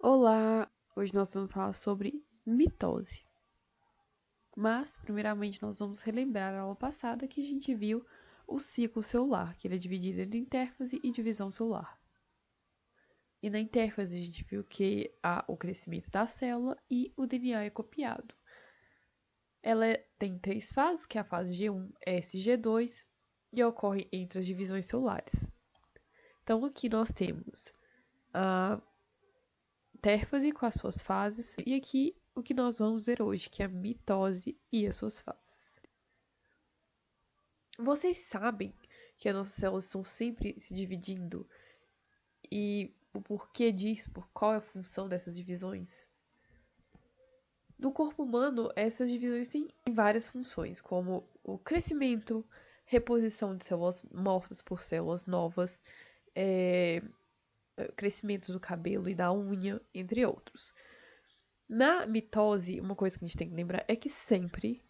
Olá! Hoje nós vamos falar sobre mitose. Mas, primeiramente, nós vamos relembrar a aula passada que a gente viu o ciclo celular, que ele é dividido em intérfase e divisão celular. E na intérfase a gente viu que há o crescimento da célula e o DNA é copiado. Ela tem três fases, que é a fase G1, S e G2, e ocorre entre as divisões celulares. Então, aqui nós temos a intérfase com as suas fases, e aqui o que nós vamos ver hoje, que é a mitose e as suas fases. Vocês sabem que as nossas células estão sempre se dividindo e o porquê disso, por qual é a função dessas divisões? No corpo humano, essas divisões têm várias funções, como o crescimento, reposição de células mortas por células novas, crescimento do cabelo e da unha, entre outros. Na mitose, uma coisa que a gente tem que lembrar é que sempre,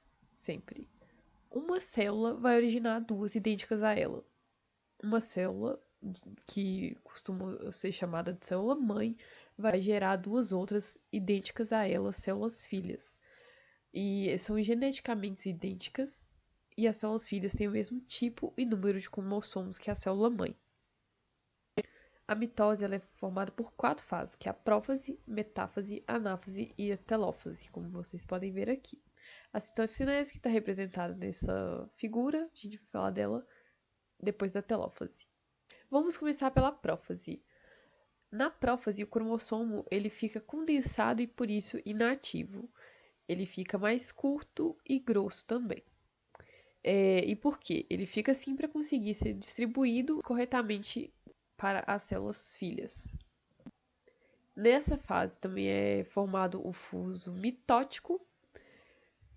uma célula vai originar duas idênticas a ela. Uma célula, que costuma ser chamada de célula-mãe, vai gerar duas outras idênticas a ela, células filhas. E são geneticamente idênticas, e as células filhas têm o mesmo tipo e número de cromossomos que a célula-mãe. A mitose ela é formada por quatro fases, que é a prófase, metáfase, anáfase e a telófase, como vocês podem ver aqui. A citocinese, que está representada nessa figura, a gente vai falar dela depois da telófase. Vamos começar pela prófase. Na prófase, o cromossomo ele fica condensado e, por isso, inativo. Ele fica mais curto e grosso também. E por quê? Ele fica assim para conseguir ser distribuído corretamente para as células filhas. Nessa fase também é formado o fuso mitótico,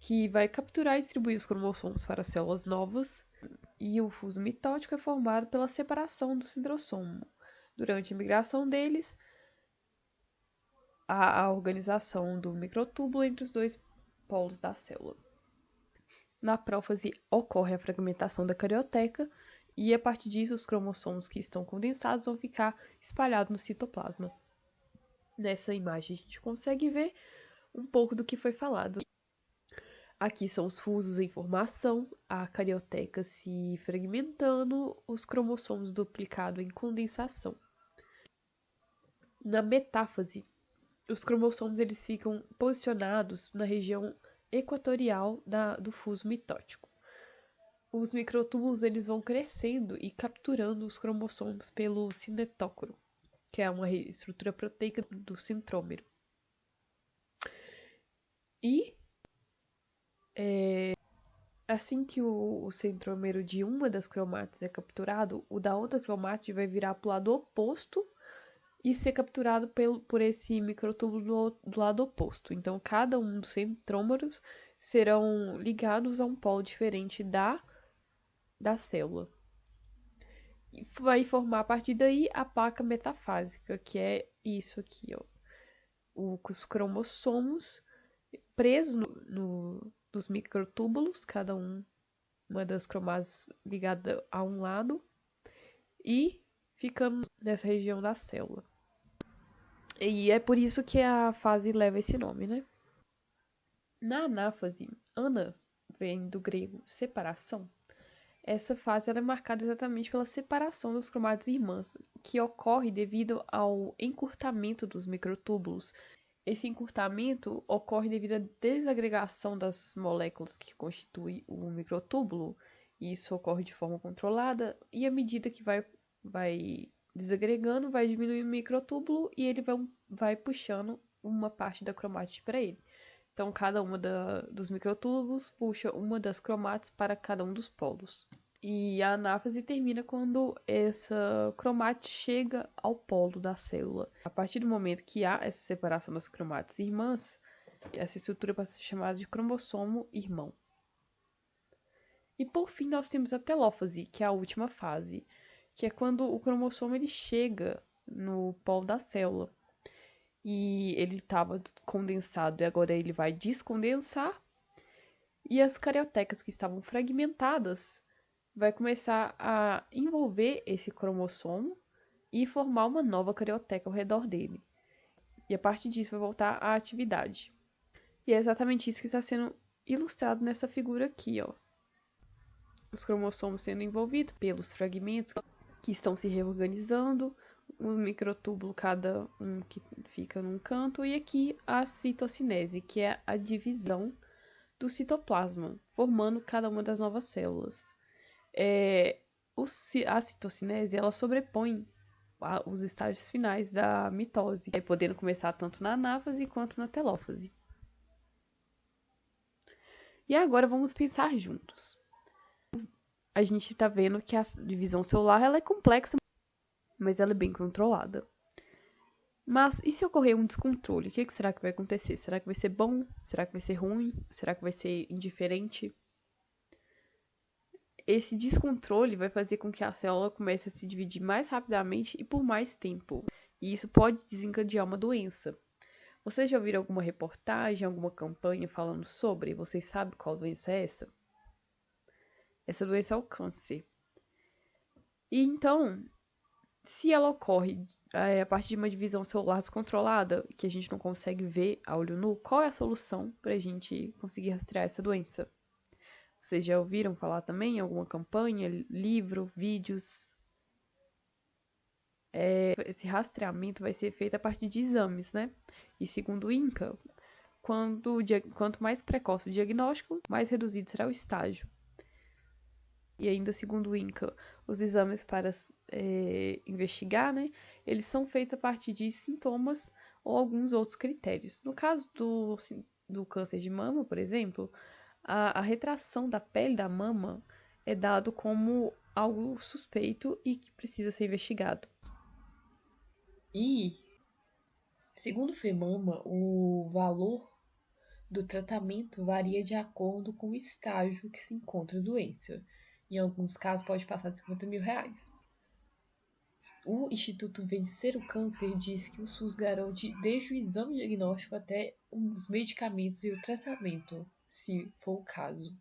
que vai capturar e distribuir os cromossomos para as células novas, e o fuso mitótico é formado pela separação do centrossomo. Durante a migração deles, há a organização do microtúbulo entre os dois polos da célula. Na prófase ocorre a fragmentação da carioteca, e a partir disso os cromossomos que estão condensados vão ficar espalhados no citoplasma. Nessa imagem a gente consegue ver um pouco do que foi falado. Aqui são os fusos em formação, a carioteca se fragmentando, os cromossomos duplicados em condensação. Na metáfase, os cromossomos eles ficam posicionados na região equatorial do fuso mitótico. Os microtúbulos eles vão crescendo e capturando os cromossomos pelo cinetócoro, que é uma estrutura proteica do centrômero. E assim que o centrômero de uma das cromátides é capturado, o da outra cromátide vai virar para o lado oposto e ser capturado por esse microtúbulo do lado oposto. Então, cada um dos centrômeros serão ligados a um polo diferente da célula. E vai formar a partir daí a placa metafásica, que é isso aqui, ó. Os cromossomos presos nos microtúbulos, cada uma das cromátides ligada a um lado, e ficamos nessa região da célula. E é por isso que a fase leva esse nome, né? Na anáfase, ana vem do grego separação. Essa fase ela é marcada exatamente pela separação das cromátides irmãs, que ocorre devido ao encurtamento dos microtúbulos. Esse encurtamento ocorre devido à desagregação das moléculas que constituem o microtúbulo. E isso ocorre de forma controlada, e à medida que vai desagregando, vai diminuindo o microtúbulo e ele vai puxando uma parte da cromátide para ele. Então, cada uma dos microtúbulos puxa uma das cromátides para cada um dos polos. E a anáfase termina quando essa cromátide chega ao polo da célula. A partir do momento que há essa separação das cromátides irmãs, essa estrutura passa a ser chamada de cromossomo irmão. E por fim nós temos a telófase, que é a última fase, que é quando o cromossomo ele chega no polo da célula. E ele estava condensado e agora ele vai descondensar. E as cariotecas que estavam fragmentadas vai começar a envolver esse cromossomo e formar uma nova carioteca ao redor dele. E a partir disso vai voltar à atividade. E é exatamente isso que está sendo ilustrado nessa figura aqui, ó. Os cromossomos sendo envolvidos pelos fragmentos que estão se reorganizando, um microtúbulo cada um que fica num canto, e aqui a citocinese, que é a divisão do citoplasma, formando cada uma das novas células. A citocinese, ela sobrepõe os estágios finais da mitose, podendo começar tanto na anáfase quanto na telófase. E agora vamos pensar juntos. A gente está vendo que a divisão celular ela é complexa, mas ela é bem controlada. Mas e se ocorrer um descontrole? O que será que vai acontecer? Será que vai ser bom? Será que vai ser ruim? Será que vai ser indiferente? Esse descontrole vai fazer com que a célula comece a se dividir mais rapidamente e por mais tempo. E isso pode desencadear uma doença. Vocês já ouviram alguma reportagem, alguma campanha falando sobre? Vocês sabem qual doença é essa? Essa doença é o câncer. E então, se ela ocorre a partir de uma divisão celular descontrolada, que a gente não consegue ver a olho nu, qual é a solução para a gente conseguir rastrear essa doença? Vocês já ouviram falar também em alguma campanha, livro, vídeos? Esse rastreamento vai ser feito a partir de exames, né? E segundo o INCA, quanto mais precoce o diagnóstico, mais reduzido será o estágio. E ainda segundo o INCA, os exames para investigar, né, eles são feitos a partir de sintomas ou alguns outros critérios. No caso do câncer de mama, por exemplo, a retração da pele da mama é dado como algo suspeito e que precisa ser investigado. E, segundo o FEMAMA, o valor do tratamento varia de acordo com o estágio que se encontra a doença. Em alguns casos, pode passar de R$50 mil. O Instituto Vencer o Câncer diz que o SUS garante desde o exame diagnóstico até os medicamentos e o tratamento, se for o caso.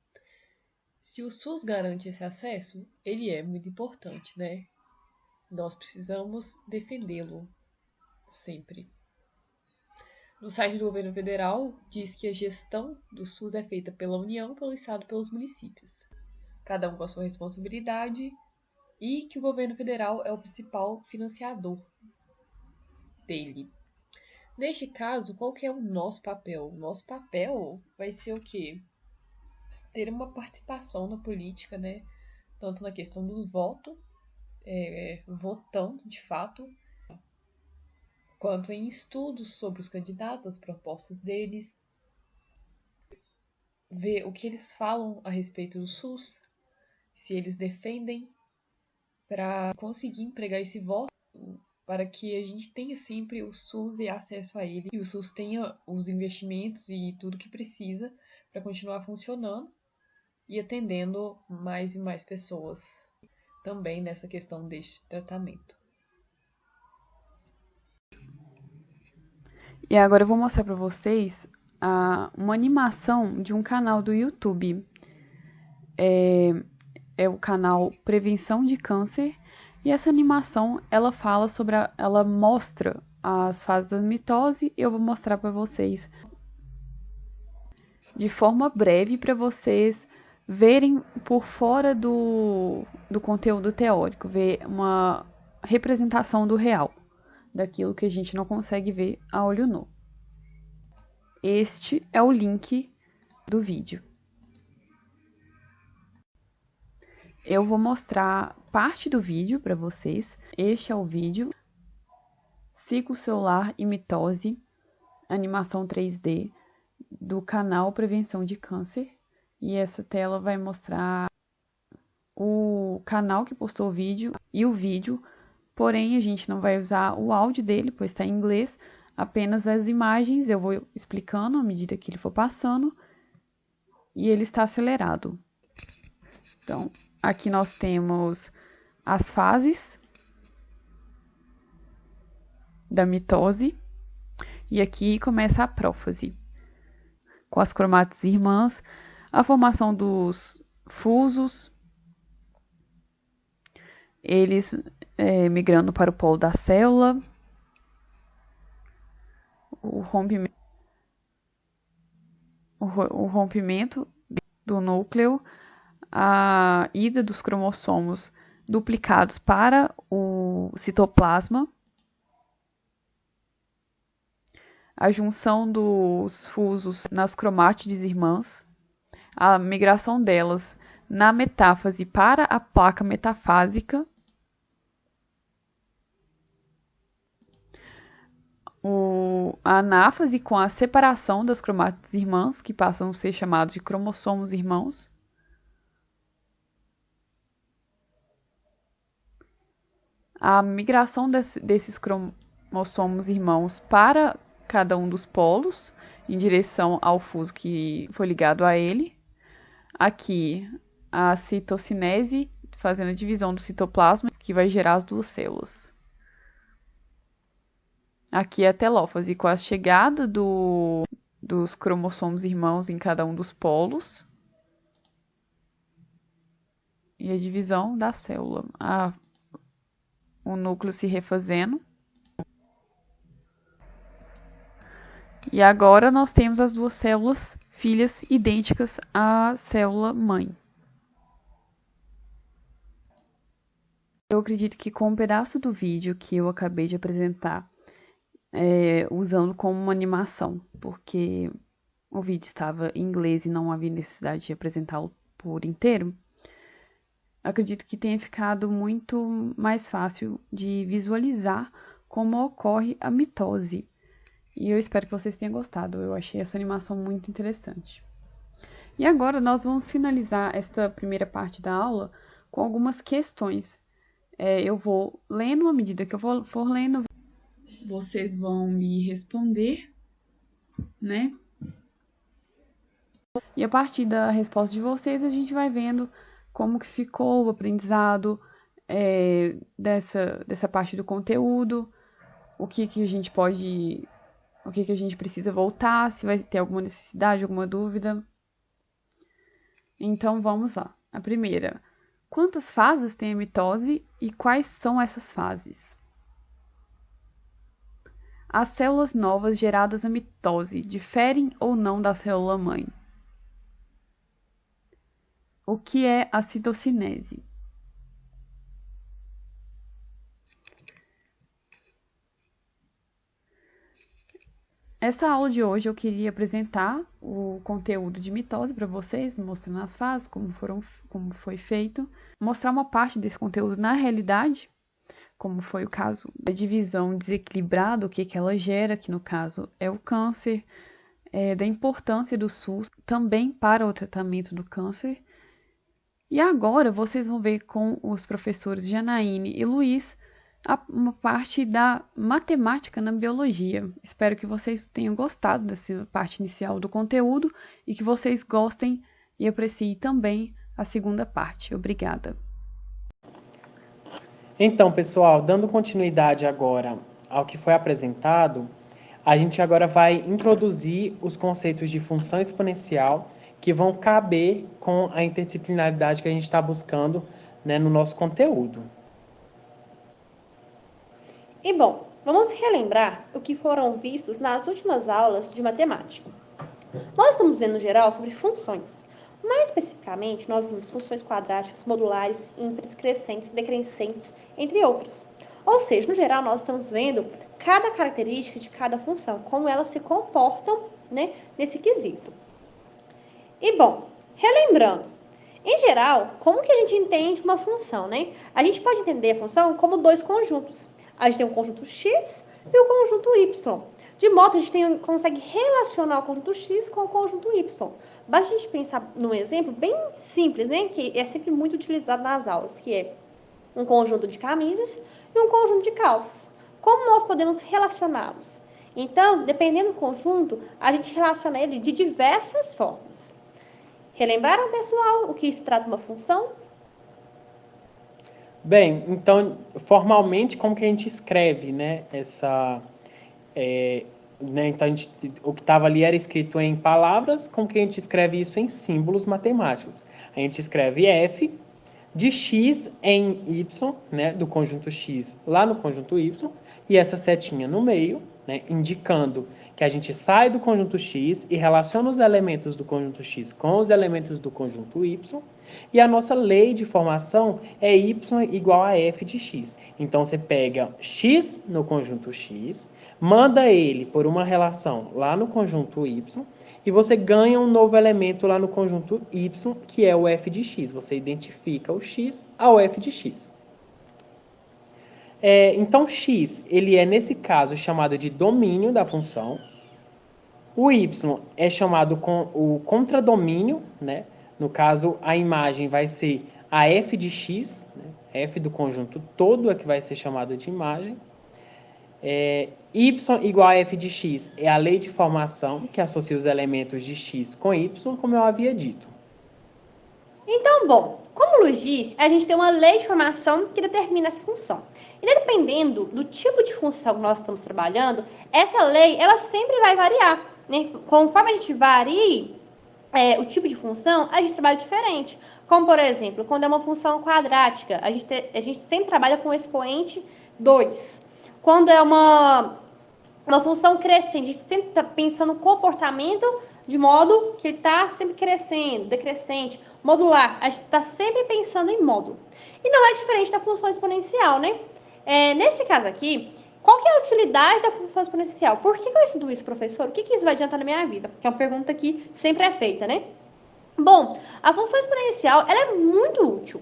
Se o SUS garante esse acesso, ele é muito importante, né? Nós precisamos defendê-lo sempre. No site do governo federal, diz que a gestão do SUS é feita pela União, pelo Estado e pelos municípios, cada um com a sua responsabilidade, e que o governo federal é o principal financiador dele. Neste caso, qual que é o nosso papel? O nosso papel vai ser o quê? Ter uma participação na política, né? Tanto na questão do voto, votando de fato, quanto em estudos sobre os candidatos, as propostas deles, ver o que eles falam a respeito do SUS, se eles defendem, para conseguir empregar esse voto, para que a gente tenha sempre o SUS e acesso a ele, e o SUS tenha os investimentos e tudo que precisa para continuar funcionando e atendendo mais e mais pessoas também nessa questão deste tratamento. E agora eu vou mostrar para vocês uma animação de um canal do YouTube. É o canal Prevenção de Câncer. E essa animação, ela fala sobre ela mostra as fases da mitose. Eu vou mostrar para vocês de forma breve para vocês verem por fora do conteúdo teórico, ver uma representação do real, daquilo que a gente não consegue ver a olho nu. Este é o link do vídeo. Eu vou mostrar parte do vídeo para vocês. Este é o vídeo. Ciclo celular e mitose, animação 3D do canal Prevenção de Câncer. E essa tela vai mostrar o canal que postou o vídeo e o vídeo. Porém, a gente não vai usar o áudio dele, pois está em inglês. Apenas as imagens, eu vou explicando à medida que ele for passando. E ele está acelerado. Então, aqui nós temos as fases da mitose. E aqui começa a prófase, com as cromátides irmãs, a formação dos fusos, eles migrando para o polo da célula. o rompimento do núcleo, a ida dos cromossomos duplicados para o citoplasma, a junção dos fusos nas cromátides irmãs, a migração delas na metáfase para a placa metafásica, a anáfase com a separação das cromátides irmãs, que passam a ser chamados de cromossomos irmãos, a migração desses cromossomos irmãos para cada um dos polos, em direção ao fuso que foi ligado a ele. Aqui, a citocinese, fazendo a divisão do citoplasma, que vai gerar as duas células. Aqui é a telófase, com a chegada dos cromossomos irmãos em cada um dos polos. E a divisão da célula. O núcleo se refazendo. E agora nós temos as duas células filhas idênticas à célula mãe. Eu acredito que com um pedaço do vídeo que eu acabei de apresentar, usando como uma animação, porque o vídeo estava em inglês e não havia necessidade de apresentá-lo por inteiro, acredito que tenha ficado muito mais fácil de visualizar como ocorre a mitose. E eu espero que vocês tenham gostado. Eu achei essa animação muito interessante. E agora nós vamos finalizar esta primeira parte da aula com algumas questões. Eu vou lendo, à medida que eu for lendo, vocês vão me responder, né? E a partir da resposta de vocês, a gente vai vendo como que ficou o aprendizado dessa parte do conteúdo, o que a gente pode... O que a gente precisa voltar, se vai ter alguma necessidade, alguma dúvida. Então, vamos lá. A primeira. Quantas fases tem a mitose e quais são essas fases? As células novas geradas na mitose diferem ou não da célula-mãe? O que é a citocinese? Essa aula de hoje eu queria apresentar o conteúdo de mitose para vocês, mostrando as fases, como foi feito, mostrar uma parte desse conteúdo na realidade, como foi o caso da divisão desequilibrada, o que ela gera, que no caso é o câncer, da importância do SUS também para o tratamento do câncer. E agora vocês vão ver com os professores Janaíne e Luiz uma parte da matemática na biologia. Espero que vocês tenham gostado dessa parte inicial do conteúdo e que vocês gostem e apreciem também a segunda parte. Obrigada. Então, pessoal, dando continuidade agora ao que foi apresentado, a gente agora vai introduzir os conceitos de função exponencial que vão caber com a interdisciplinaridade que a gente está buscando, né, no nosso conteúdo. E bom, vamos relembrar o que foram vistos nas últimas aulas de matemática. Nós estamos vendo, no geral, sobre funções. Mais especificamente, nós vimos funções quadráticas, modulares, ímpares, crescentes, decrescentes, entre outras. Ou seja, no geral, nós estamos vendo cada característica de cada função, como elas se comportam, né, nesse quesito. E bom, relembrando, em geral, como que a gente entende uma função, né? A gente pode entender a função como dois conjuntos. A gente tem um conjunto X e o conjunto Y. De modo que a gente consegue relacionar o conjunto X com o conjunto Y. Basta a gente pensar num exemplo bem simples, né? Que é sempre muito utilizado nas aulas, que é um conjunto de camisas e um conjunto de calças. Como nós podemos relacioná-los? Então, dependendo do conjunto, a gente relaciona ele de diversas formas. Relembraram, pessoal, o que se trata de uma função? Bem, então, formalmente, como que a gente escreve, né, então, o que estava ali era escrito em palavras, como que a gente escreve isso em símbolos matemáticos? A gente escreve f de x em y, né, do conjunto x lá no conjunto y, e essa setinha no meio, né, indicando que a gente sai do conjunto X e relaciona os elementos do conjunto X com os elementos do conjunto Y, e a nossa lei de formação é Y igual a F de X. Então, você pega X no conjunto X, manda ele por uma relação lá no conjunto Y, e você ganha um novo elemento lá no conjunto Y, que é o F de X. Você identifica o X ao F de X. Então, X, ele é, nesse caso, chamado de domínio da função. O Y é chamado com o contradomínio, né? No caso, a imagem vai ser a F de X, né? F do conjunto todo é que vai ser chamado de imagem. Y igual a F de X é a lei de formação, que associa os elementos de X com Y, como eu havia dito. Então, bom, como o Luiz disse, a gente tem uma lei de formação que determina essa função. E dependendo do tipo de função que nós estamos trabalhando, essa lei, ela sempre vai variar, né? Conforme a gente varie o tipo de função, a gente trabalha diferente. Como, por exemplo, quando é uma função quadrática, a gente sempre trabalha com o expoente 2. Quando é uma função crescente, a gente sempre está pensando no comportamento de modo que ele está sempre crescendo, decrescente, modular. A gente está sempre pensando em módulo. E não é diferente da função exponencial, né? Nesse caso aqui, qual que é a utilidade da função exponencial? Por que eu estudo isso, professor? O que isso vai adiantar na minha vida? Que é uma pergunta que sempre é feita, né? Bom, a função exponencial ela é muito útil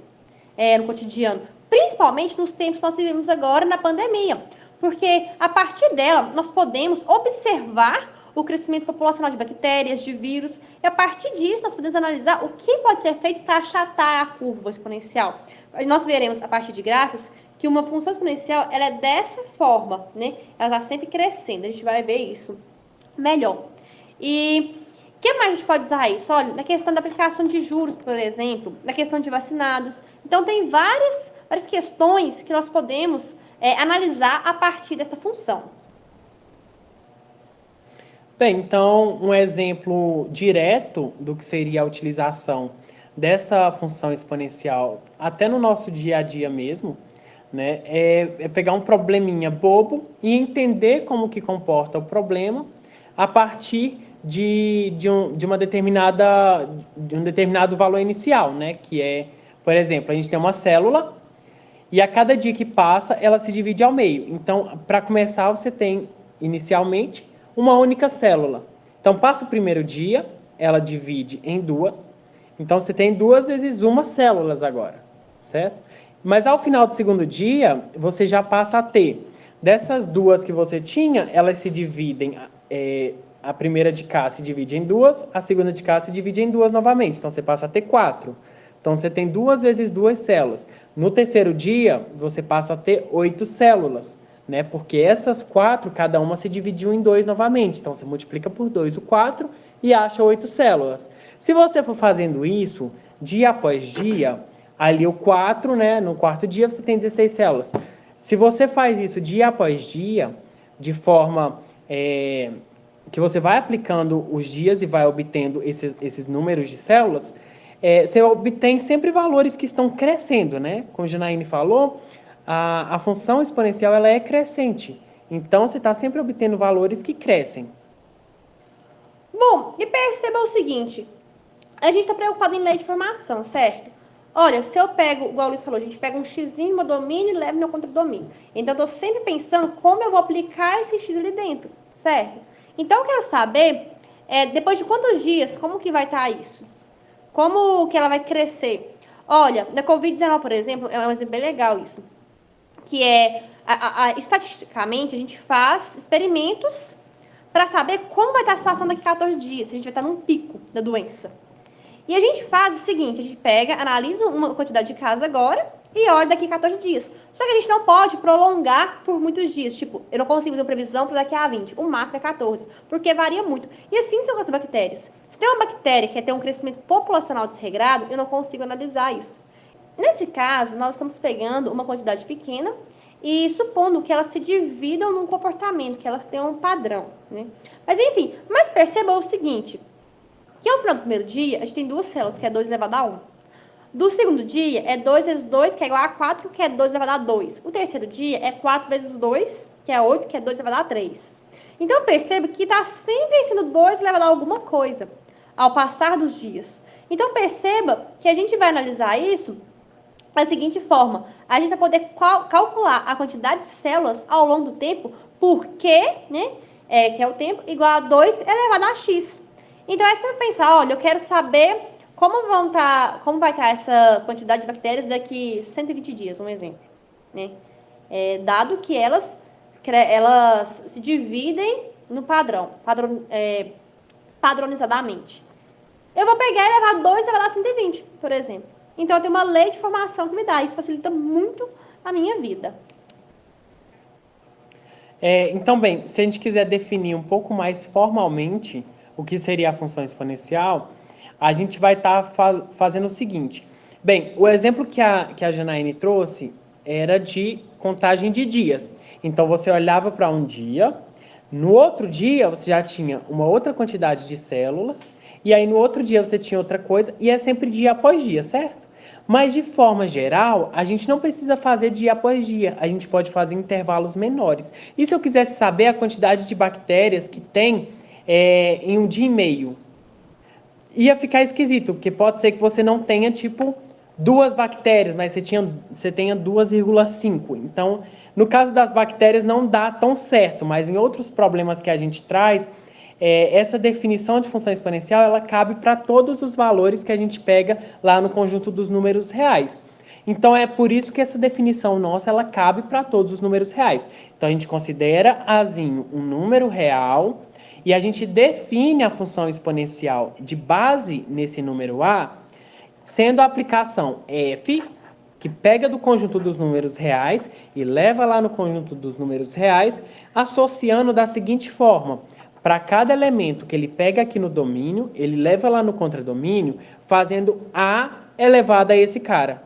no cotidiano, principalmente nos tempos que nós vivemos agora na pandemia, porque a partir dela nós podemos observar o crescimento populacional de bactérias, de vírus, e a partir disso nós podemos analisar o que pode ser feito para achatar a curva exponencial. Nós veremos a partir de gráficos que uma função exponencial ela é dessa forma, né? Ela está sempre crescendo, a gente vai ver isso melhor. E o que mais a gente pode usar isso? Olha, na questão da aplicação de juros, por exemplo, na questão de vacinados. Então, tem várias questões que nós podemos analisar a partir dessa função. Bem, então, um exemplo direto do que seria a utilização dessa função exponencial, até no nosso dia a dia mesmo, né, é pegar um probleminha bobo e entender como que comporta o problema a partir de um determinado valor inicial, né, que é, por exemplo, a gente tem uma célula e a cada dia que passa ela se divide ao meio. Então, para começar, você tem inicialmente uma única célula. Então, passa o primeiro dia, ela divide em duas. Então, você tem 2 vezes 1 células agora, certo? Mas ao final do segundo dia, você já passa a ter, dessas 2 que você tinha, elas se dividem, a primeira de cá se divide em 2, a segunda de cá se divide em 2 novamente. Então, você passa a ter 4. Então, você tem 2 vezes 2 células. No terceiro dia, você passa a ter 8 células, né? Porque essas 4, cada uma se dividiu em 2 novamente. Então, você multiplica por 2 o 4 e acha 8 células. Se você for fazendo isso dia após dia, ali o 4, né? No quarto dia, você tem 16 células. Se você faz isso dia após dia, de forma que você vai aplicando os dias e vai obtendo esses números de células, você obtém sempre valores que estão crescendo, né? Como a Janaíne falou, a função exponencial ela é crescente. Então, você está sempre obtendo valores que crescem. Bom, e perceba o seguinte, a gente está preocupado em lei de formação, certo? Olha, se eu pego, igual o Luiz falou, a gente pega um x no meu domínio e leva meu contradomínio. Então, eu estou sempre pensando como eu vou aplicar esse x ali dentro, certo? Então, eu quero saber, depois de quantos dias, como que vai estar isso? Como que ela vai crescer? Olha, na Covid-19, por exemplo, é um exemplo bem legal isso. Que estatisticamente, a gente faz experimentos para saber como vai estar a situação daqui a 14 dias, se a gente vai estar num pico da doença. E a gente faz o seguinte, a gente pega, analisa uma quantidade de casos agora e olha daqui a 14 dias. Só que a gente não pode prolongar por muitos dias. Tipo, eu não consigo fazer uma previsão para daqui a 20, o máximo é 14, porque varia muito. E assim são as bactérias. Se tem uma bactéria que quer ter um crescimento populacional desregrado, eu não consigo analisar isso. Nesse caso, nós estamos pegando uma quantidade pequena e supondo que elas se dividam num comportamento, que elas tenham um padrão, né? Mas enfim, perceba o seguinte, que ao final do primeiro dia, a gente tem 2 células, que é 2 elevado a 1. Do segundo dia, é 2 vezes 2, que é igual a 4, que é 2 elevado a 2. O terceiro dia é 4 vezes 2, que é 8, que é 2 elevado a 3. Então, perceba que está sempre sendo 2 elevado a alguma coisa, ao passar dos dias. Então, perceba que a gente vai analisar isso da seguinte forma. A gente vai poder calcular a quantidade de células ao longo do tempo, porque, né, que é o tempo, igual a 2 elevado a x. Então, é sempre pensar, olha, eu quero saber como vai estar essa quantidade de bactérias daqui 120 dias, um exemplo, né? Dado que elas se dividem no padronizadamente. Eu vou pegar e levar 2 elevado a 120, por exemplo. Então, eu tenho uma lei de formação que me dá. Isso facilita muito a minha vida. Então, bem, se a gente quiser definir um pouco mais formalmente o que seria a função exponencial, a gente vai estar fazendo o seguinte. Bem, o exemplo que a Janaíne trouxe era de contagem de dias. Então, você olhava para um dia, no outro dia você já tinha uma outra quantidade de células, e aí no outro dia você tinha outra coisa, e é sempre dia após dia, certo? Mas, de forma geral, a gente não precisa fazer dia após dia. A gente pode fazer intervalos menores. E se eu quisesse saber a quantidade de bactérias que tem em um dia e meio? Ia ficar esquisito, porque pode ser que você não tenha, tipo, 2 bactérias, mas você tenha 2,5. Então, no caso das bactérias, não dá tão certo. Mas em outros problemas que a gente traz, essa definição de função exponencial, ela cabe para todos os valores que a gente pega lá no conjunto dos números reais. Então, é por isso que essa definição nossa, ela cabe para todos os números reais. Então, a gente considera Azinho um número real e a gente define a função exponencial de base nesse número A, sendo a aplicação f, que pega do conjunto dos números reais e leva lá no conjunto dos números reais, associando da seguinte forma: para cada elemento que ele pega aqui no domínio, ele leva lá no contradomínio, fazendo A elevado a esse cara.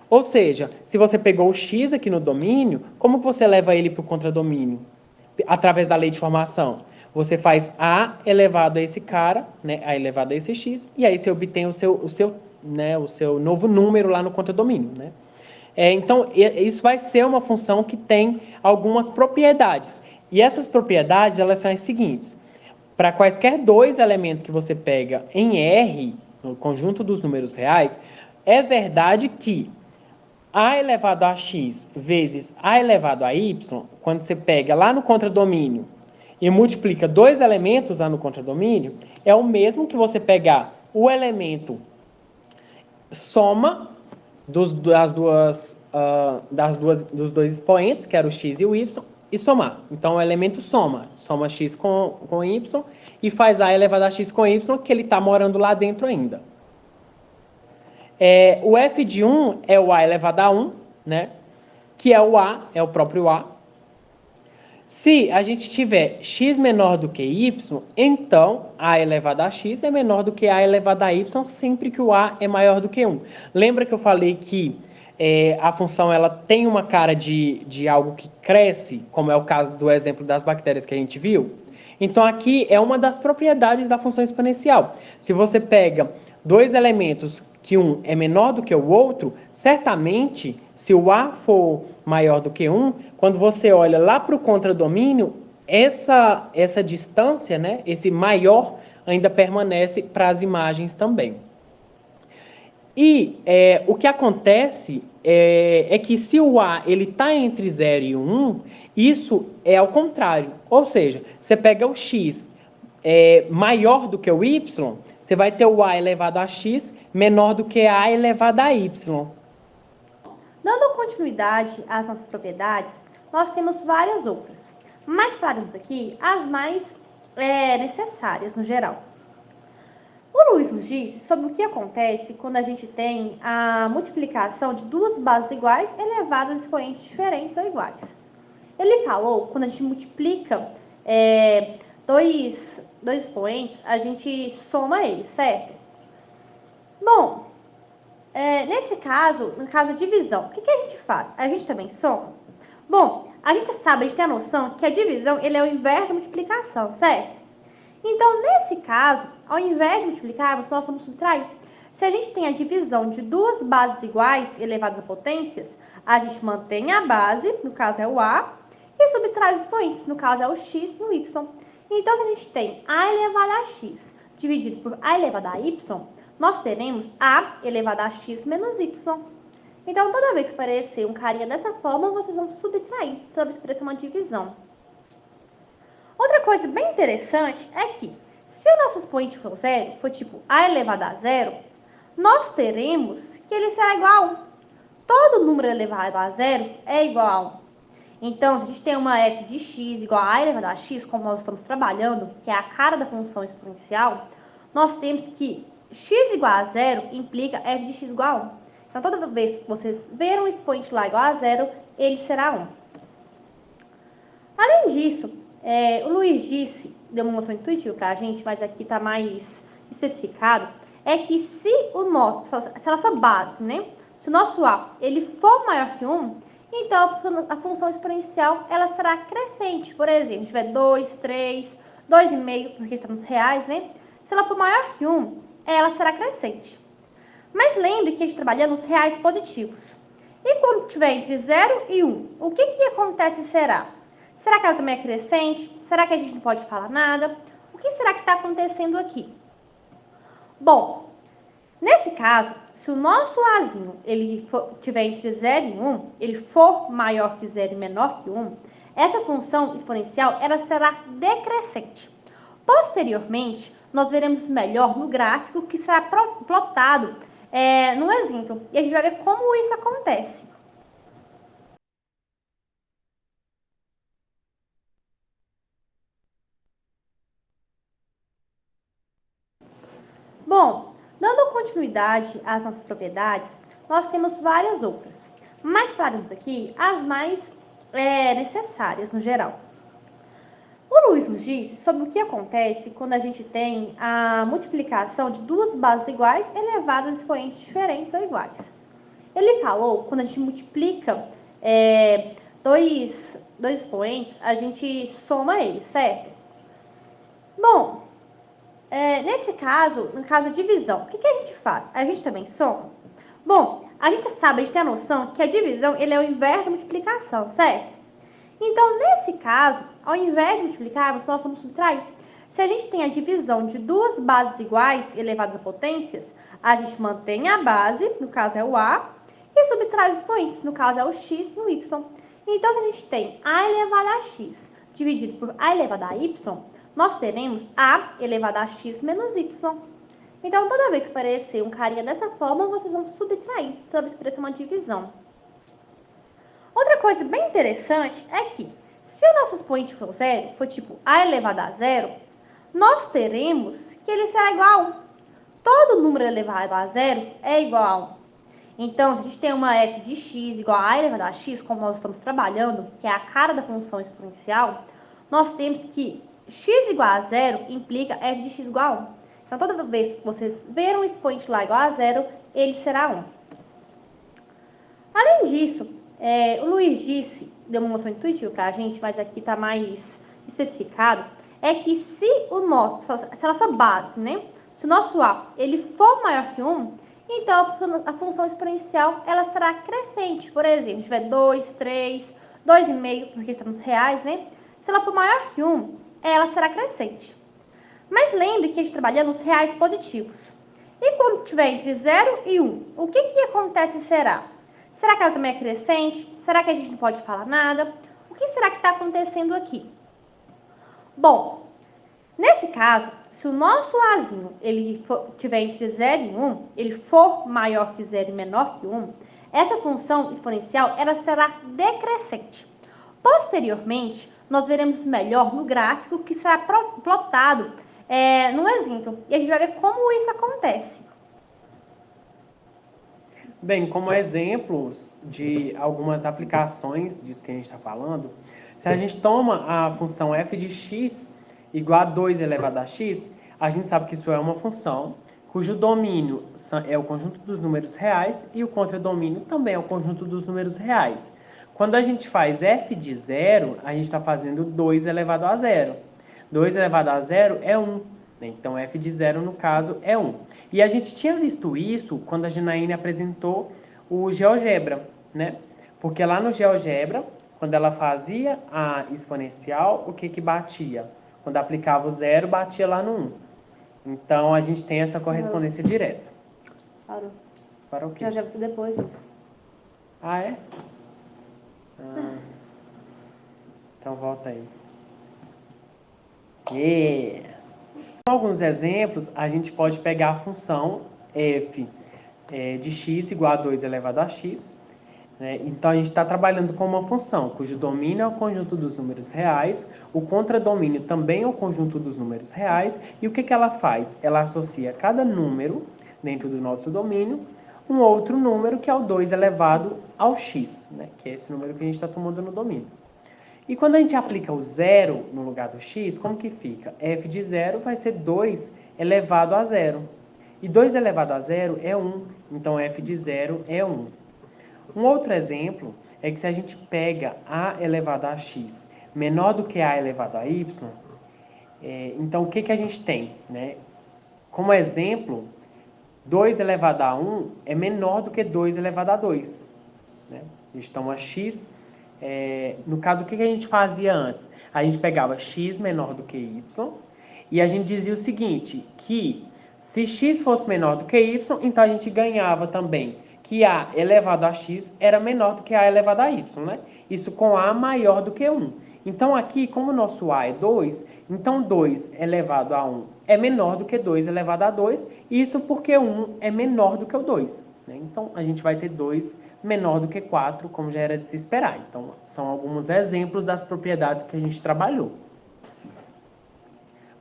Ou seja, se você pegou o X aqui no domínio, como você leva ele para o contradomínio? Através da lei de formação. Você faz A elevado a esse cara, né, A elevado a esse X, e aí você obtém o seu novo número lá no contradomínio, né? Então, isso vai ser uma função que tem algumas propriedades. E essas propriedades, elas são as seguintes. Para quaisquer 2 elementos que você pega em R, no conjunto dos números reais, é verdade que A elevado a x vezes A elevado a y, quando você pega lá no contradomínio e multiplica 2 elementos lá no contradomínio, é o mesmo que você pegar o elemento soma dos 2 expoentes, que eram o x e o y, e somar. Então, o elemento soma x com y e faz A elevado a x com y, que ele está morando lá dentro ainda. O f de 1 é o A elevado a 1, né? Que é o A, é o próprio A. Se a gente tiver x menor do que y, então A elevado a x é menor do que A elevado a y, sempre que o A é maior do que 1. Lembra que eu falei que a função ela tem uma cara de algo que cresce, como é o caso do exemplo das bactérias que a gente viu? Então, aqui é uma das propriedades da função exponencial. Se você pega 2 elementos que um é menor do que o outro, certamente, se o A for maior do que 1, quando você olha lá para o contradomínio, essa distância, né, esse maior, ainda permanece para as imagens também. E o que acontece é que se o A está entre 0 e 1, isso é ao contrário. Ou seja, você pega o x maior do que o y, você vai ter o A elevado a x menor do que A elevado a y. Dando continuidade às nossas propriedades, nós temos várias outras. Mas paramos aqui as mais necessárias no geral. O Luiz nos disse sobre o que acontece quando a gente tem a multiplicação de 2 bases iguais elevadas a expoentes diferentes ou iguais. Ele falou quando a gente multiplica dois expoentes, a gente soma eles, certo? Bom, nesse caso, no caso da divisão, o que a gente faz? A gente também soma? Bom, a gente sabe, a gente tem a noção que a divisão ele é o inverso da multiplicação, certo? Então, nesse caso, ao invés de multiplicarmos, nós vamos subtrair. Se a gente tem a divisão de 2 bases iguais elevadas a potências, a gente mantém a base, no caso é o A, e e subtrai os expoentes, no caso é o x e o y. Então, se a gente tem a elevado a x dividido por a elevado a y, nós teremos a elevado a x menos y. Então, toda vez que aparecer um carinha dessa forma, vocês vão subtrair, toda vez que aparecer uma divisão. Outra coisa bem interessante é que, se o nosso expoente for zero, for tipo a elevado a zero, nós teremos que ele será igual a 1. Todo número elevado a zero é igual a 1. Então, se a gente tem uma f de x igual a elevado a x, como nós estamos trabalhando, que é a cara da função exponencial, nós temos que x igual a zero implica f de x igual a 1. Então, toda vez que vocês verem um expoente lá igual a zero, ele será 1. Além disso, o Luiz disse, deu uma moção intuitiva para a gente, mas aqui está mais especificado, é que se a nossa base, né, se o nosso a ele for maior que 1, então a função exponencial ela será crescente. Por exemplo, se tiver 2, 3, 2,5, porque estamos reais, né? Se ela for maior que 1, ela será crescente. Mas lembre que a gente trabalha nos reais positivos. E quando tiver entre 0 e 1, o que acontece será? Será que ela também é crescente? Será que a gente não pode falar nada? O que será que está acontecendo aqui? Bom, nesse caso, se o nosso azinho ele tiver entre 0 e 1, ele for maior que 0 e menor que 1, essa função exponencial ela será decrescente. Posteriormente, nós veremos isso melhor no gráfico que será plotado no exemplo. E a gente vai ver como isso acontece. Bom, dando continuidade às nossas propriedades, nós temos várias outras, mas paramos aqui as mais necessárias no geral. O Luiz nos disse sobre o que acontece quando a gente tem a multiplicação de duas bases iguais elevadas a expoentes diferentes ou iguais. Ele falou quando a gente multiplica dois expoentes, a gente soma eles, certo? Bom, nesse caso, no caso da divisão, o que a gente faz? A gente também soma? Bom, a gente sabe, a gente tem a noção que a divisão ele é o inverso da multiplicação, certo? Então, nesse caso, ao invés de multiplicarmos, nós vamos subtrair. Se a gente tem a divisão de duas bases iguais elevadas a potências, a gente mantém a base, no caso é o a, e subtrai os expoentes, no caso é o x e o y. Então, se a gente tem a elevado a x dividido por a elevado a y, nós teremos a elevado a x menos y. Então, toda vez que aparecer um carinha dessa forma, vocês vão subtrair, toda vez que aparecer uma divisão. Outra coisa bem interessante é que, se o nosso expoente for zero, for tipo a elevado a zero, nós teremos que ele será igual a 1. Todo número elevado a zero é igual a 1. Então, se a gente tem uma f de x igual a elevado a x, como nós estamos trabalhando, que é a cara da função exponencial, nós temos que x igual a zero implica f de x igual a 1. Então, toda vez que vocês verem um expoente lá igual a zero, ele será 1. Além disso, o Luiz disse, deu uma moção intuitiva para a gente, mas aqui está mais especificado, é que se a nossa base, né, se o nosso a ele for maior que 1, então a função exponencial ela será crescente. Por exemplo, se tiver 2, 3, 2,5, porque estamos reais, né? Se ela for maior que 1, ela será crescente. Mas lembre que a gente trabalha nos reais positivos. E quando tiver entre 0 e 1, o que acontece será? Será que ela também é crescente? Será que a gente não pode falar nada? O que será que está acontecendo aqui? Bom, nesse caso, se o nosso azinho ele tiver entre 0 e 1, ele for maior que 0 e menor que 1, essa função exponencial ela será decrescente. Posteriormente, nós veremos melhor no gráfico que será plotado no exemplo. E a gente vai ver como isso acontece. Bem, como exemplos de algumas aplicações disso que a gente está falando, se a gente toma a função f de x igual a 2 elevado a x, a gente sabe que isso é uma função cujo domínio é o conjunto dos números reais e o contradomínio também é o conjunto dos números reais. Quando a gente faz f de 0, a gente está fazendo 2 elevado a 0. 2 elevado a 0 é 1. Então, f de 0, no caso, é 1. E a gente tinha visto isso quando a Janaína apresentou o GeoGebra, né? Porque lá no GeoGebra, Quando ela fazia a exponencial, o que batia? Quando aplicava o zero, batia lá no 1. Então, a gente tem essa correspondência direta. Parou. Para o quê? Já você depois isso. Ah, é? Então, volta aí. Com alguns exemplos, a gente pode pegar a função f de x igual a 2 elevado a x. Né? Então, a gente está trabalhando com uma função cujo domínio é o conjunto dos números reais, o contradomínio também é o conjunto dos números reais, e o que ela faz? Ela associa cada número dentro do nosso domínio um outro número, que é o 2 elevado ao x, né? Que é esse número que a gente está tomando no domínio. E quando a gente aplica o zero no lugar do x, como que fica? F de zero vai ser 2 elevado a zero. E 2 elevado a zero é 1, então f de zero é 1. Um outro exemplo é que se a gente pega a elevado a x menor do que a elevado a y, então o que a gente tem? Né? Como exemplo, 2 elevado a 1 é menor do que 2 elevado a 2. Né? Então, a x, no caso, o que a gente fazia antes? A gente pegava x menor do que y e a gente dizia o seguinte, que se x fosse menor do que y, então a gente ganhava também que a elevado a x era menor do que a elevado a y, né? Isso com a maior do que 1. Então, aqui, como o nosso a é 2, então 2 elevado a 1 é menor do que 2 elevado a 2, isso porque 1 é menor do que o 2. Né? Então, a gente vai ter 2 menor do que 4, como já era de se esperar. Então, são alguns exemplos das propriedades que a gente trabalhou.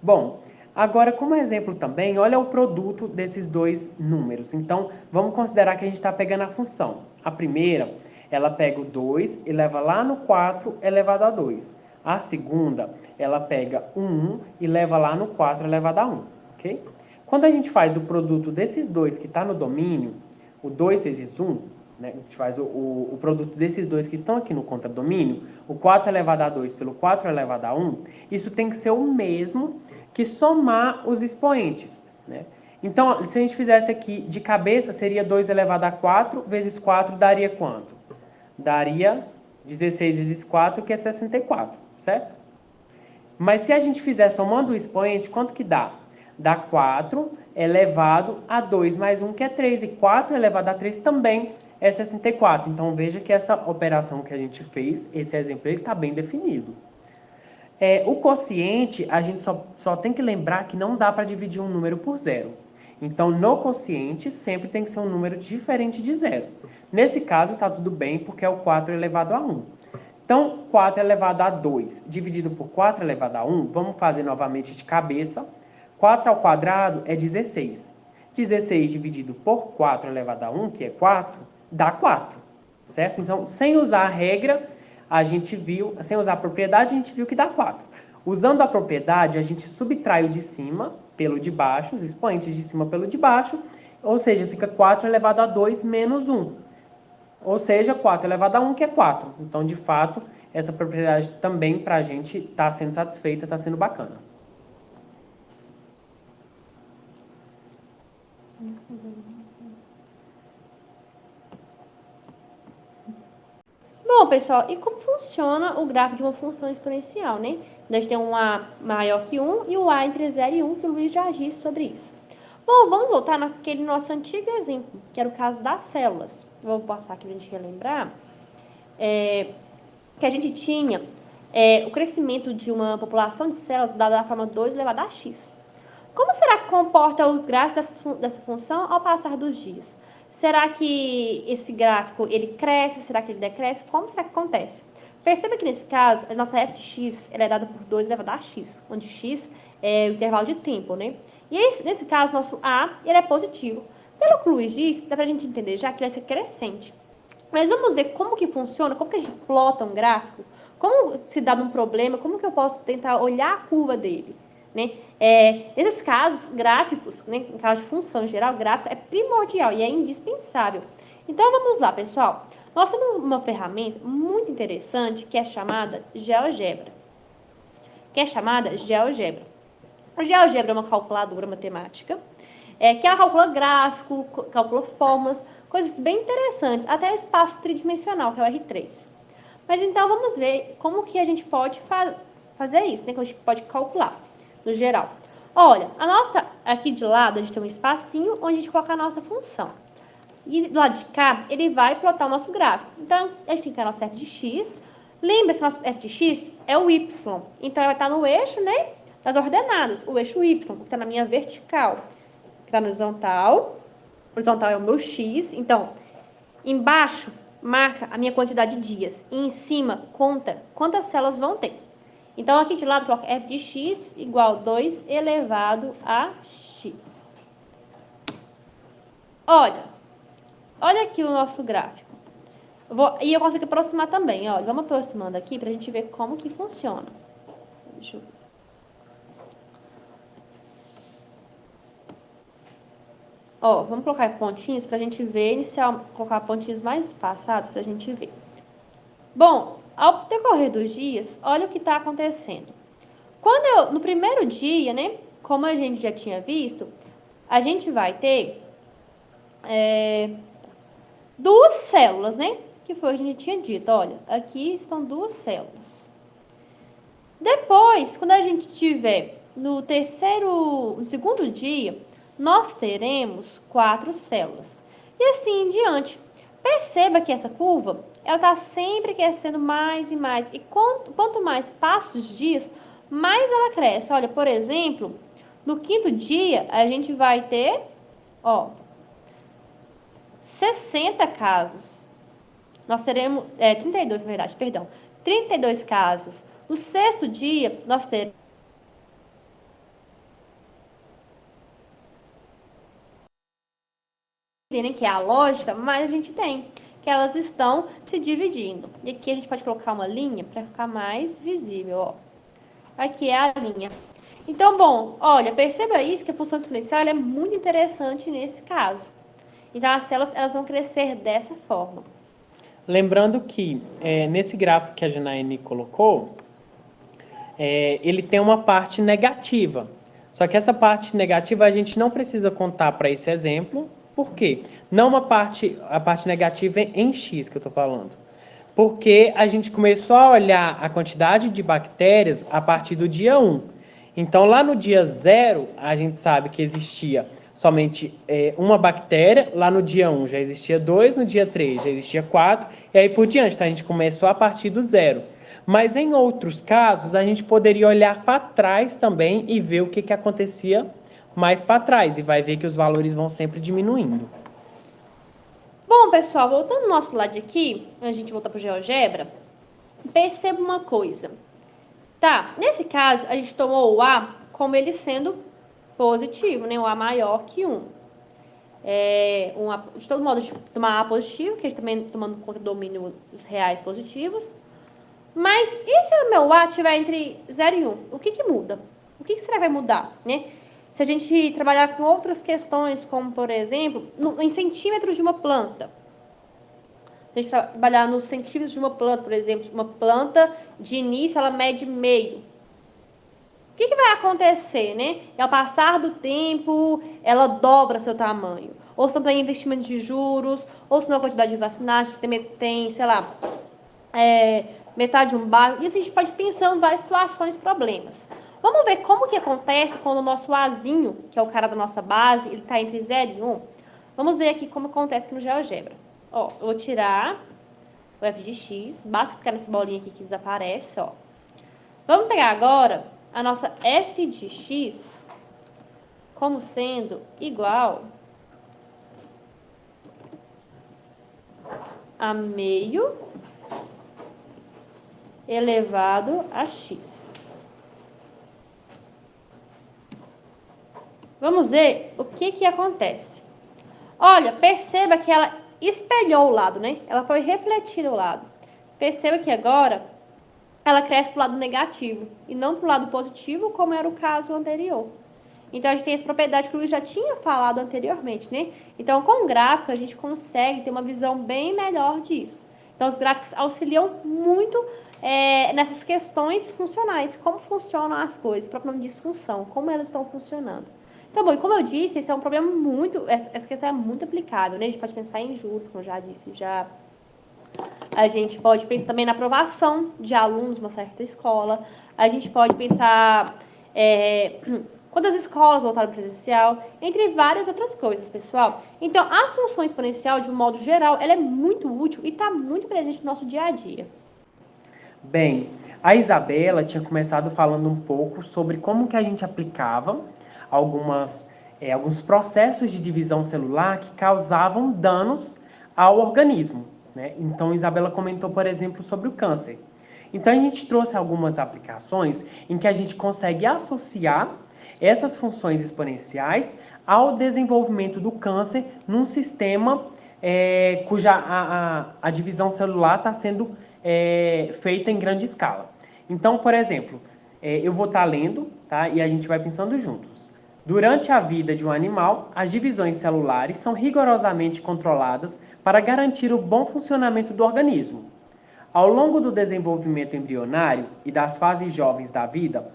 Bom, agora, como exemplo também, olha o produto desses dois números. Então, vamos considerar que a gente está pegando a função. A primeira, ela pega o 2 e leva lá no 4 elevado a 2. A segunda, ela pega o 1 e leva lá no 4 elevado a 1. Ok? Quando a gente faz o produto desses dois que está no domínio, o 2 vezes 1, né, a gente faz o produto desses dois que estão aqui no contradomínio, o 4 elevado a 2 pelo 4 elevado a 1, isso tem que ser o mesmo que somar os expoentes. Né? Então, se a gente fizesse aqui de cabeça, seria 2 elevado a 4 vezes 4 daria quanto? Daria 16 vezes 4, que é 64, certo? Mas se a gente fizer somando o expoente, quanto que dá? Dá 4 elevado a 2 mais 1, que é 3. E 4 elevado a 3 também é 64. Então, veja que essa operação que a gente fez, esse exemplo, ele está bem definido. O quociente, a gente só tem que lembrar que não dá para dividir um número por zero. Então, no quociente, sempre tem que ser um número diferente de zero. Nesse caso, está tudo bem, porque é o 4 elevado a 1. Então, 4 elevado a 2 dividido por 4 elevado a 1, vamos fazer novamente de cabeça. 4 ao quadrado é 16. 16 dividido por 4 elevado a 1, que é 4, dá 4. Certo? Então, sem usar a regra, a gente viu, sem usar a propriedade, a gente viu que dá 4. Usando a propriedade, a gente subtrai o de cima pelo de baixo, os expoentes de cima pelo de baixo, ou seja, fica 4 elevado a 2 menos 1. Ou seja, 4 elevado a 1, que é 4. Então, de fato, essa propriedade também para a gente está sendo satisfeita, está sendo bacana. Bom, pessoal, e como funciona o gráfico de uma função exponencial, né? A gente tem um a maior que 1 e o a entre 0 e 1, que o Luiz já disse sobre isso. Bom, vamos voltar naquele nosso antigo exemplo, que era o caso das células. Vou passar aqui para a gente relembrar. Que a gente tinha o crescimento de uma população de células dada da forma 2 elevado a x. Como será que comporta os gráficos dessa função ao passar dos dias? Será que esse gráfico ele cresce? Será que ele decresce? Como será que acontece? Perceba que nesse caso, a nossa f de x ela é dada por 2 elevado a x, onde x é o intervalo de tempo, né? E nesse caso, nosso a ele é positivo. Pelo que o Luiz disse, dá pra gente entender já que vai ser crescente. Mas vamos ver como que funciona, como que a gente plota um gráfico, como se dá um problema, como que eu posso tentar olhar a curva dele, né? Nesses casos gráficos, né, em caso de função em geral, gráfico é primordial e é indispensável. Então vamos lá, pessoal. Nós temos uma ferramenta muito interessante que é chamada GeoGebra. O GeoGebra é uma calculadora matemática que ela calcula gráfico, calcula formas, coisas bem interessantes, até o espaço tridimensional, que é o R3. Mas então vamos ver como que a gente pode fazer isso, né? Que a gente pode calcular, no geral. Olha, aqui de lado a gente tem um espacinho onde a gente coloca a nossa função. E do lado de cá, ele vai plotar o nosso gráfico. Então, a gente tem que ter nosso f de x. Lembra que nosso f de x é o y. Então, ele vai estar no eixo, né, das ordenadas. O eixo y, que está na minha vertical. Que está no horizontal. O horizontal é o meu x. Então, embaixo marca a minha quantidade de dias. E em cima conta quantas células vão ter. Então, aqui de lado, coloca f de x igual a 2 elevado a x. Olha aqui o nosso gráfico. E eu consigo aproximar também. Olha, vamos aproximando aqui para a gente ver como que funciona. Deixa eu ver. Vamos colocar pontinhos para a gente ver, colocar pontinhos mais espaçados para a gente ver. Bom, ao decorrer dos dias, olha o que está acontecendo. No primeiro dia, né, como a gente já tinha visto, a gente vai ter 2 células, né? Que foi o que a gente tinha dito. Olha, aqui estão 2 células. Depois, quando a gente tiver no segundo dia, nós teremos 4 células. E assim em diante. Perceba que essa curva, ela está sempre crescendo mais e mais. E quanto mais passam os dias, mais ela cresce. Olha, por exemplo, no 5º dia, a gente vai ter, 60 casos. Nós teremos, 32, na verdade, perdão. 32 casos. No 6º dia, nós teremos que é a lógica, mas a gente tem que elas estão se dividindo. E aqui a gente pode colocar uma linha para ficar mais visível, Aqui é a linha. Então, bom, olha, perceba isso, que a função exponencial é muito interessante nesse caso. Então, as células elas vão crescer dessa forma. Lembrando que nesse gráfico que a Janaíne colocou, ele tem uma parte negativa. Só que essa parte negativa a gente não precisa contar para esse exemplo. Por quê? Não a parte negativa em x que eu estou falando. Porque a gente começou a olhar a quantidade de bactérias a partir do dia 1. Então, lá no dia 0, a gente sabe que existia somente uma bactéria. Lá no dia 1 já existia 2, no dia 3 já existia 4, e aí por diante. Então, a gente começou a partir do 0. Mas em outros casos, a gente poderia olhar para trás também e ver o que acontecia mais para trás. E vai ver que os valores vão sempre diminuindo. Bom, pessoal, voltando ao nosso slide aqui, a gente voltar para o GeoGebra, perceba uma coisa. Tá, nesse caso, a gente tomou o A como ele sendo positivo, né? O A maior que 1. De todo modo, a gente tomar A positivo, que a gente também tomando conta do domínio dos reais positivos. Mas e se o meu A estiver entre 0 e 1? O que muda? O que será que vai mudar, né? Se a gente trabalhar com outras questões, como, por exemplo, em centímetros de uma planta. Se a gente trabalhar nos centímetros de uma planta, por exemplo, uma planta de início, ela mede meio. O que vai acontecer, né? Ao passar do tempo, ela dobra seu tamanho. Ou se não tem investimento de juros, ou se não a quantidade de vacinagem, tem, sei lá, metade de um bairro. Isso a gente pode pensar em várias situações, problemas. Vamos ver como que acontece quando o nosso Azinho, que é o cara da nossa base, ele está entre 0 e 1. Vamos ver aqui como acontece aqui no GeoGebra. Eu vou tirar o f de x, basta ficar nessa bolinha aqui que desaparece, Vamos pegar agora a nossa f de x como sendo igual a meio elevado a x. Vamos ver o que acontece. Olha, perceba que ela espelhou o lado, né? Ela foi refletida ao lado. Perceba que agora ela cresce para o lado negativo e não para o lado positivo, como era o caso anterior. Então, a gente tem essa propriedade que o Luiz já tinha falado anteriormente, né? Então, com o gráfico, a gente consegue ter uma visão bem melhor disso. Então, os gráficos auxiliam muito nessas questões funcionais, como funcionam as coisas, o próprio nome diz função, como elas estão funcionando. Então, bom, e como eu disse, esse é um problema essa questão é muito aplicável, né? A gente pode pensar em juros, como eu já disse já A gente pode pensar também na aprovação de alunos numa certa escola. A gente pode pensar quando as escolas voltaram presencial, entre várias outras coisas, pessoal. Então, a função exponencial, de um modo geral, ela é muito útil e está muito presente no nosso dia a dia. Bem, a Isabela tinha começado falando um pouco sobre como que a gente aplicava alguns processos de divisão celular que causavam danos ao organismo, né? Então, Isabela comentou, por exemplo, sobre o câncer. Então, a gente trouxe algumas aplicações em que a gente consegue associar essas funções exponenciais ao desenvolvimento do câncer num sistema cuja a divisão celular está sendo feita em grande escala. Então, por exemplo, eu vou estar lendo, tá? E a gente vai pensando juntos. Durante a vida de um animal, as divisões celulares são rigorosamente controladas para garantir o bom funcionamento do organismo. Ao longo do desenvolvimento embrionário e das fases jovens da vida,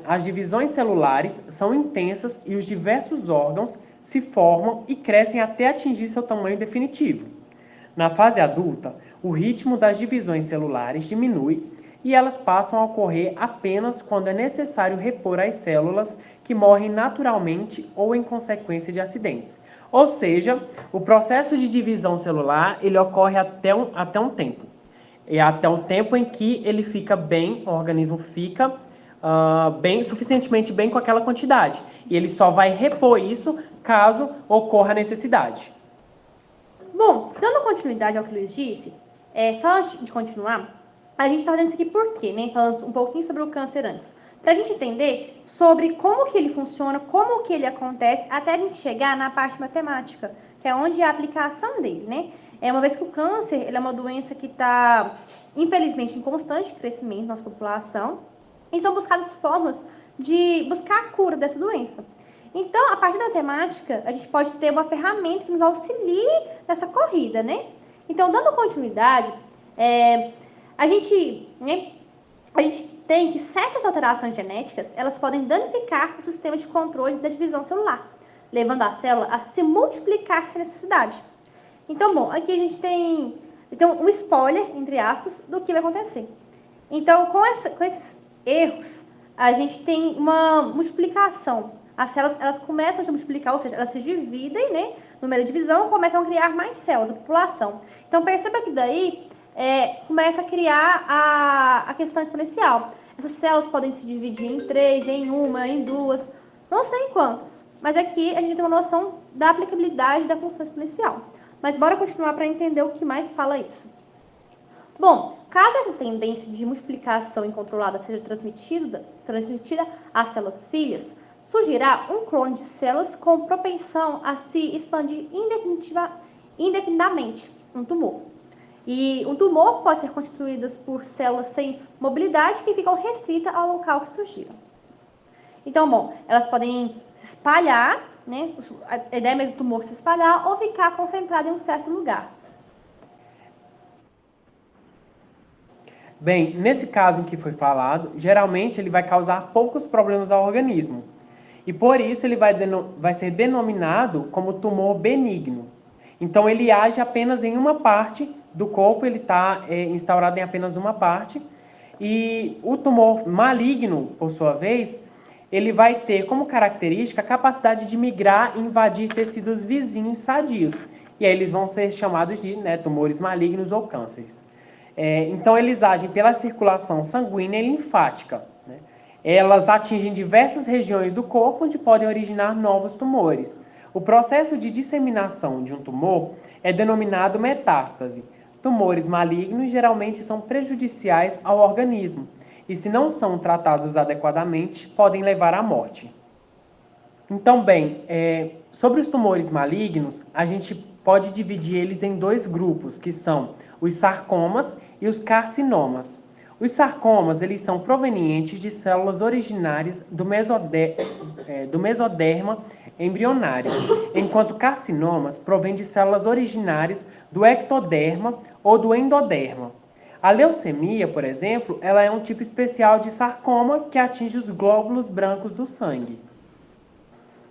as divisões celulares são intensas e os diversos órgãos se formam e crescem até atingir seu tamanho definitivo. Na fase adulta, o ritmo das divisões celulares diminui e elas passam a ocorrer apenas quando é necessário repor as células que morrem naturalmente ou em consequência de acidentes. Ou seja, o processo de divisão celular ele ocorre até um tempo. É até o tempo em que ele fica bem, o organismo fica suficientemente bem com aquela quantidade. E ele só vai repor isso caso ocorra necessidade. Bom, dando continuidade ao que o Luiz disse, só antes de continuar, a gente está fazendo isso aqui por quê, né? Falando um pouquinho sobre o câncer antes. Para a gente entender sobre como que ele funciona, como que ele acontece, até a gente chegar na parte matemática, que é onde é a aplicação dele, né? Uma vez que o câncer ele é uma doença que está, infelizmente, em constante crescimento na nossa população, e são buscadas formas de buscar a cura dessa doença. Então, a partir da matemática, a gente pode ter uma ferramenta que nos auxilie nessa corrida, né? Então, dando continuidade, a gente tem que certas alterações genéticas, elas podem danificar o sistema de controle da divisão celular, levando a célula a se multiplicar sem necessidade. Então, bom, aqui a gente tem um spoiler, entre aspas, do que vai acontecer. Então, com esses erros, a gente tem uma multiplicação. As células elas começam a se multiplicar, ou seja, elas se dividem, né, no meio da divisão, começam a criar mais células, a população. Então, perceba que daí começa a criar a questão exponencial. Essas células podem se dividir em 3, em 1, em 2, não sei em quantas. Mas aqui a gente tem uma noção da aplicabilidade da função exponencial. Mas bora continuar para entender o que mais fala isso. Bom, caso essa tendência de multiplicação incontrolada seja transmitida às células filhas, surgirá um clone de células com propensão a se expandir indefinidamente, um tumor. E um tumor pode ser constituído por células sem mobilidade que ficam restritas ao local que surgiram. Então, bom, elas podem se espalhar, né? A ideia mesmo do tumor se espalhar ou ficar concentrado em um certo lugar. Bem, nesse caso em que foi falado, geralmente ele vai causar poucos problemas ao organismo. E por isso ele vai ser denominado como tumor benigno. Então ele age apenas em uma parte do corpo, ele está instaurado em apenas uma parte. E o tumor maligno, por sua vez, ele vai ter como característica a capacidade de migrar e invadir tecidos vizinhos sadios. E aí eles vão ser chamados de tumores malignos ou cânceres. Então eles agem pela circulação sanguínea e linfática. Né? Elas atingem diversas regiões do corpo onde podem originar novos tumores. O processo de disseminação de um tumor é denominado metástase. Tumores malignos geralmente são prejudiciais ao organismo e, se não são tratados adequadamente, podem levar à morte. Então, bem, sobre os tumores malignos, a gente pode dividir eles em dois grupos, que são os sarcomas e os carcinomas. Os sarcomas, eles são provenientes de células originárias do mesoderma embrionário, enquanto carcinomas provêm de células originárias do ectoderma ou do endoderma. A leucemia, por exemplo, ela é um tipo especial de sarcoma que atinge os glóbulos brancos do sangue.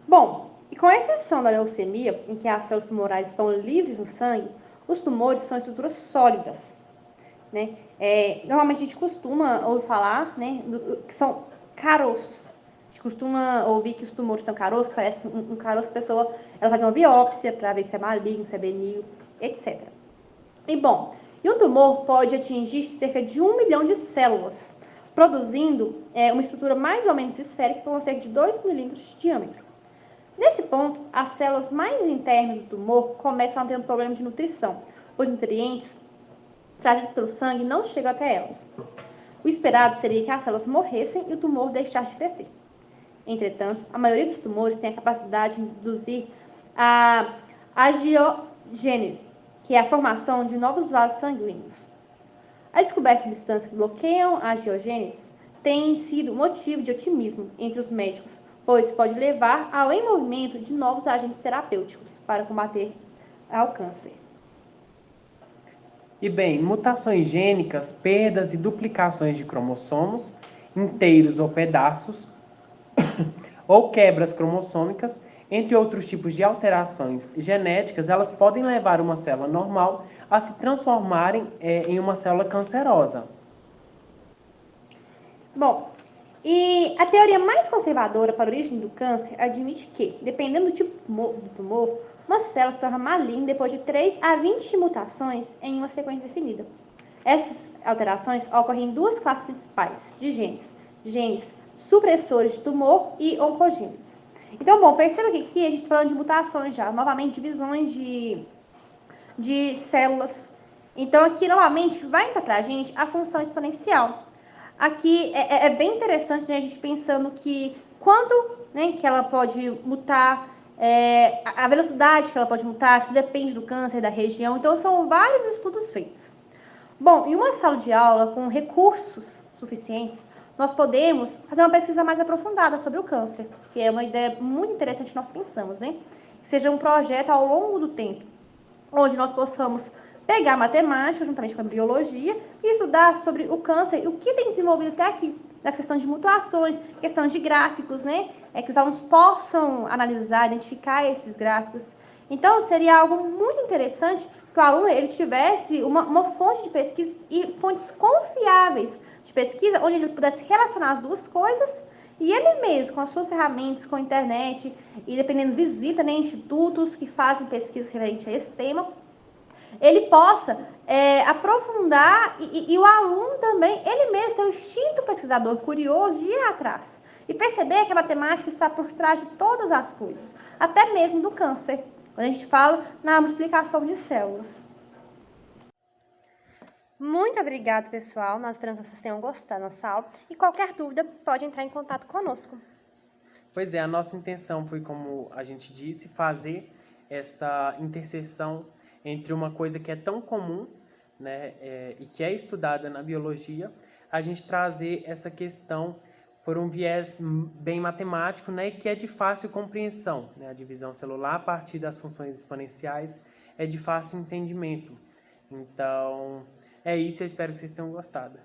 Bom, e com exceção da leucemia, em que as células tumorais estão livres no sangue, os tumores são estruturas sólidas, né? Normalmente a gente costuma ouvir falar, né, que são caroços. A gente costuma ouvir que os tumores são caroços, parece um caroço, a pessoa ela faz uma biópsia para ver se é maligno, se é benigno, etc. E bom, e um tumor pode atingir cerca de 1 milhão de células, produzindo uma estrutura mais ou menos esférica com cerca de 2 milímetros de diâmetro. Nesse ponto, as células mais internas do tumor começam a ter um problema de nutrição, pois nutrientes trazidos pelo sangue não chegam até elas. O esperado seria que as células morressem e o tumor deixasse de crescer. Entretanto, a maioria dos tumores tem a capacidade de induzir a angiogênese, que é a formação de novos vasos sanguíneos. A descoberta de substâncias que bloqueiam a angiogênese tem sido motivo de otimismo entre os médicos, pois pode levar ao envolvimento de novos agentes terapêuticos para combater o câncer. E bem, mutações gênicas, perdas e duplicações de cromossomos, inteiros ou pedaços, ou quebras cromossômicas, entre outros tipos de alterações genéticas, elas podem levar uma célula normal a se transformarem em uma célula cancerosa. Bom, e a teoria mais conservadora para a origem do câncer admite que, dependendo do tipo do tumor, uma célula se torna maligna depois de 3 a 20 mutações em uma sequência definida. Essas alterações ocorrem em duas classes principais de genes: genes supressores de tumor e oncogenes. Então, bom, perceba que aqui a gente está falando de mutações já, novamente divisões de células. Então, aqui novamente vai entrar para a gente a função exponencial. Aqui é bem interessante, né, a gente pensando que quando, né, que ela pode mutar, a velocidade que ela pode mutar, isso depende do câncer, da região. Então, são vários estudos feitos. Bom, em uma sala de aula com recursos suficientes, nós podemos fazer uma pesquisa mais aprofundada sobre o câncer, que é uma ideia muito interessante que nós pensamos, né? Que seja um projeto ao longo do tempo, onde nós possamos pegar a matemática, juntamente com a biologia, e estudar sobre o câncer e o que tem desenvolvido até aqui, nas questões de mutações, questões de gráficos, né? Que os alunos possam analisar, identificar esses gráficos. Então, seria algo muito interessante que o aluno ele tivesse uma fonte de pesquisa e fontes confiáveis de pesquisa, onde ele pudesse relacionar as duas coisas e ele mesmo, com as suas ferramentas, com a internet, e dependendo, visita, né, institutos que fazem pesquisa referente a esse tema, ele possa aprofundar e o aluno também, ele mesmo tem um instinto pesquisador curioso de ir atrás e perceber que a matemática está por trás de todas as coisas, até mesmo do câncer, quando a gente fala na multiplicação de células. Muito obrigada, pessoal. Nós esperamos que vocês tenham gostado da nossa aula. E qualquer dúvida, pode entrar em contato conosco. Pois é, a nossa intenção foi, como a gente disse, fazer essa interseção entre uma coisa que é tão comum, né, e que é estudada na biologia, a gente trazer essa questão por um viés bem matemático, né, que é de fácil compreensão, né? A divisão celular a partir das funções exponenciais é de fácil entendimento. Então, é isso, eu espero que vocês tenham gostado.